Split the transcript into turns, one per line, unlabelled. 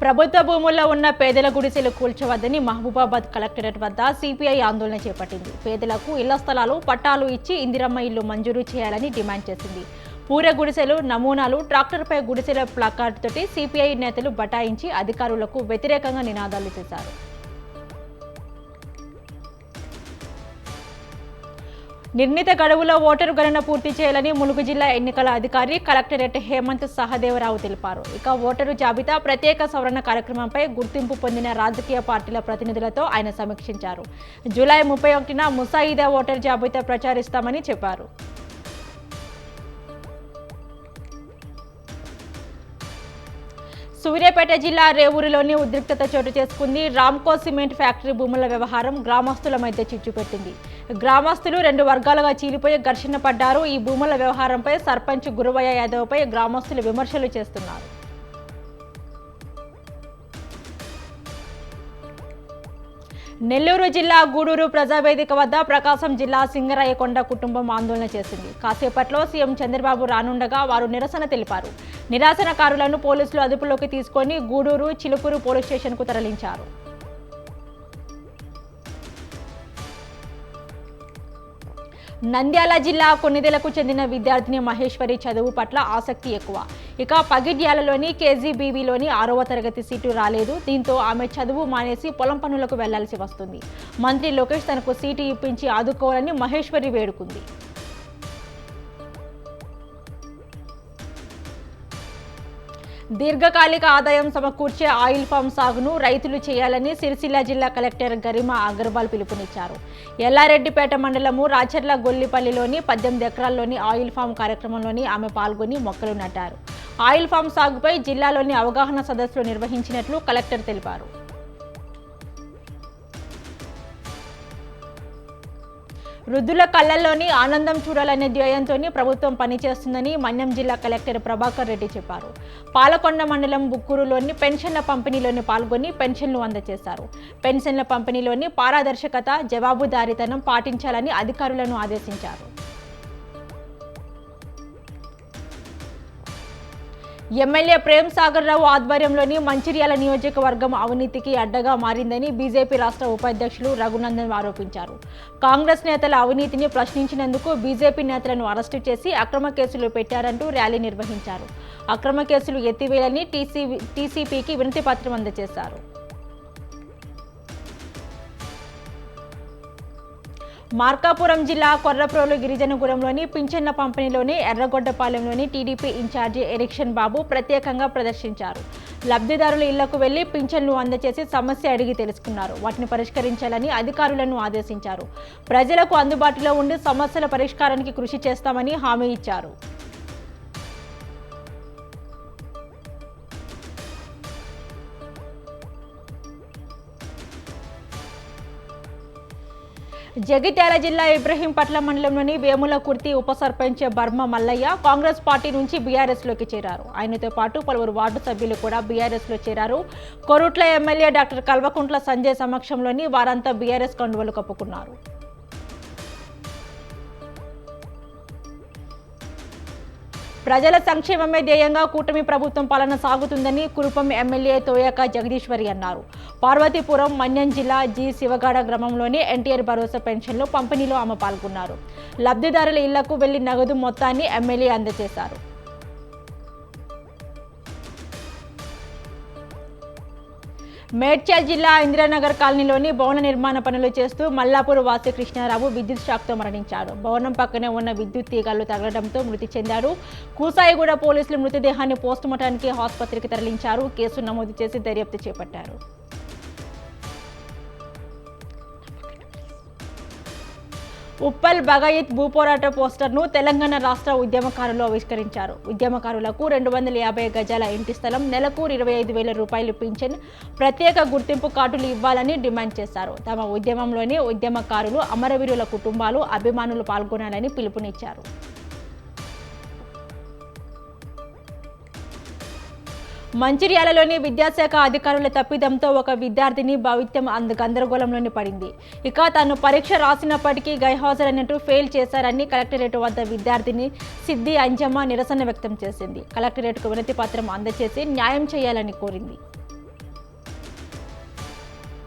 ప్రభుత్వ భూముల్లో ఉన్న పేదల గుడిసెలు కూల్చవద్దని మహబూబాబాద్ కలెక్టరేట్ వద్ద సిపిఐ ఆందోళన చేపట్టింది. పేదలకు ఇళ్ల స్థలాలు, పట్టాలు ఇచ్చి ఇందిరమ్మ ఇల్లు మంజూరు చేయాలని డిమాండ్ చేసింది. పూర గుడిసెలు నమూనాలు, ట్రాక్టర్పై గుడిసెల ప్లకార్డ్ తోటి సిపిఐ నేతలు బటాయించి అధికారులకు వ్యతిరేకంగా నినాదాలు చేశారు. నిర్ణీత గడువులో ఓటరు గణన పూర్తి చేయాలని ములుగు జిల్లా ఎన్నికల అధికారి కలెక్టరేట్ హేమంత్ సహదేవరావు తెలిపారు. ఇక ఓటరు జాబితా ప్రత్యేక సవరణ కార్యక్రమంపై గుర్తింపు పొందిన రాజకీయ పార్టీల ప్రతినిధులతో ఆయన సమీక్షించారు. జూలై 31న ముసాయిదా ఓటర్ జాబితా ప్రచారిస్తామని చెప్పారు. సూర్యాపేట జిల్లా రేవూరులోని ఉద్రిక్తత చోటు చేసుకుంది. రామ్కో సిమెంట్ ఫ్యాక్టరీ భూముల వ్యవహారం గ్రామస్తుల మధ్య చిచ్చుపెట్టింది. గ్రామస్తులు 2 వర్గాలుగా చీలిపోయి ఘర్షణ పడ్డారు. ఈ భూముల వ్యవహారంపై సర్పంచ్ గురువయ్య యాదవ్పై గ్రామస్తులు విమర్శలు చేస్తున్నారు. నెల్లూరు జిల్లా గూడూరు ప్రజావేదిక వద్ద ప్రకాశం జిల్లా సింగరాయకొండ కుటుంబం ఆందోళన చేసింది. కాసేపట్లో సీఎం చంద్రబాబు రానుండగా వారు నిరసన తెలిపారు. నిరాశనకారులను పోలీసులు అదుపులోకి తీసుకొని గూడూరు, చిలుకూరు పోలీస్ స్టేషన్కు తరలించారు. నంద్యాల జిల్లా కొన్నిదెలకు చెందిన విద్యార్థిని మహేశ్వరి చదువు పట్ల ఆసక్తి ఎక్కువ. ఇక పగిడ్యాలలోని కేజీబీవీలోని 6వ తరగతి సీటు రాలేదు. దీంతో ఆమె చదువు మానేసి పొలం పనులకు వెళ్లాల్సి వస్తుంది. మంత్రి లోకేష్ తనకు సీటు ఇప్పించి ఆదుకోవాలని మహేశ్వరి వేడుకుంది. దీర్ఘకాలిక ఆదాయం సమకూర్చే ఆయిల్ ఫామ్ సాగును రైతులు చేయాలని సిరిసిల్ల జిల్లా కలెక్టర్ గరిమా అగర్వాల్ పిలుపునిచ్చారు. ఎల్లారెడ్డిపేట మండలము రాచర్ల గొల్లిపల్లిలోని 18 ఎకరాల్లోని ఆయిల్ ఫామ్ కార్యక్రమంలోని ఆమె పాల్గొని మొక్కలు నాటారు. ఆయిల్ ఫామ్ సాగుపై జిల్లాలోని అవగాహన సదస్సులు నిర్వహించినట్లు కలెక్టర్ తెలిపారు. వృద్ధుల కళ్లల్లోని ఆనందం చూడాలనే ధ్యేయంతో ప్రభుత్వం పనిచేస్తుందని మన్యం జిల్లా కలెక్టర్ ప్రభాకర్ రెడ్డి చెప్పారు. పాలకొండ మండలం బుక్కూరులోని పెన్షన్ల పంపిణీలోని పాల్గొని పెన్షన్లు అందజేశారు. పెన్షన్ల పంపిణీలోని పారదర్శకత, జవాబుదారీతనం పాటించాలని అధికారులను ఆదేశించారు. ఎమ్మెల్యే ప్రేమ్ సాగర్ రావు ఆధ్వర్యంలోని మంచిర్యాల నియోజకవర్గం అవినీతికి అడ్డగా మారిందని బీజేపీ రాష్ట్ర ఉపాధ్యక్షులు రఘునందన్ ఆరోపించారు. కాంగ్రెస్ నేతల అవినీతిని ప్రశ్నించినందుకు బీజేపీ నేతలను అరెస్టు చేసి అక్రమ కేసులు పెట్టారంటూ ర్యాలీ నిర్వహించారు. అక్రమ కేసులు ఎత్తివేయాలని టీసీపీకి వినతి పత్రం అందజేశారు. మార్కాపురం జిల్లా కొర్రప్రోలు గిరిజనగూడెంలోని పింఛన్ల పంపిణీలోని ఎర్రగొడ్డపాలెంలోని టీడీపీ ఇన్ఛార్జి ఎరిక్షన్ బాబు ప్రత్యేకంగా ప్రదర్శించారు. లబ్ధిదారుల ఇళ్లకు వెళ్లి పింఛన్లు అందజేసి సమస్య అడిగి తెలుసుకున్నారు. వాటిని పరిష్కరించాలని అధికారులను ఆదేశించారు. ప్రజలకు అందుబాటులో ఉండి సమస్యల పరిష్కారానికి కృషి చేస్తామని హామీ ఇచ్చారు. జగిత్యాల జిల్లా ఇబ్రహీంపట్ల మండలంలోని వేములకుర్తి ఉప సర్పంచ్ బర్మ మల్లయ్య కాంగ్రెస్ పార్టీ నుంచి బీఆర్ఎస్లోకి చేరారు. ఆయనతో పాటు పలువురు వార్డు సభ్యులు కూడా బీఆర్ఎస్లో చేరారు. కొరుట్ల ఎమ్మెల్యే డాక్టర్ కల్వకుంట్ల సంజయ్ సమక్షంలోని వారంతా బీఆర్ఎస్ కండువలు కప్పుకున్నారు. ప్రజల సంక్షేమమే ధ్యేయంగా కూటమి ప్రభుత్వం పాలన సాగుతుందని కురుపం ఎమ్మెల్యే తోయక జగదీశ్వరి అన్నారు. పార్వతీపురం మన్యం జిల్లా జి శివగాడ గ్రామంలోని ఎన్టీఆర్ భరోసా పెన్షన్లు పంపిణీలో ఆమె పాల్గొన్నారు. లబ్ధిదారుల ఇళ్లకు వెళ్లి నగదు మొత్తాన్ని ఎమ్మెల్యే అందజేశారు. మేడ్చల్ జిల్లా ఇందిరానగర్ కాలనీలోని భవన నిర్మాణ పనులు చేస్తూ మల్లాపూర్ వాసి కృష్ణారావు విద్యుత్ షాక్తో మరణించాడు. భవనం పక్కనే ఉన్న విద్యుత్ తీగలు తగలడంతో మృతి చెందాడు. కూసాయిగూడ పోలీసులు మృతదేహాన్ని పోస్టుమార్టానికి ఆసుపత్రికి తరలించారు. కేసు నమోదు చేసి దర్యాప్తు చేపట్టారు. ఉప్పల్ బగాయత్ భూపోరాట పోస్టర్ను తెలంగాణ రాష్ట్ర ఉద్యమకారులు ఆవిష్కరించారు. ఉద్యమకారులకు 250 గజాల ఇంటి స్థలం, నెలకు 25,000 రూపాయలు పింఛన్, ప్రత్యేక గుర్తింపు కార్డులు ఇవ్వాలని డిమాండ్ చేశారు. తమ ఉద్యమంలోని ఉద్యమకారులు, అమరవీరుల కుటుంబాలు, అభిమానులు పాల్గొనాలని పిలుపునిచ్చారు. మంచిర్యాలలోని విద్యాశాఖ అధికారుల తప్పిదంతో ఒక విద్యార్థిని భవిత్యం గందరగోళంలోని పడింది. ఇక తాను పరీక్ష రాసినప్పటికీ గైహాజరైనట్టు ఫెయిల్ చేశారని కలెక్టరేట్ వద్ద విద్యార్థిని సిద్ది అంజమ్మ నిరసన వ్యక్తం చేసింది. కలెక్టరేట్కు వినతి పత్రం అందజేసి న్యాయం చేయాలని కోరింది.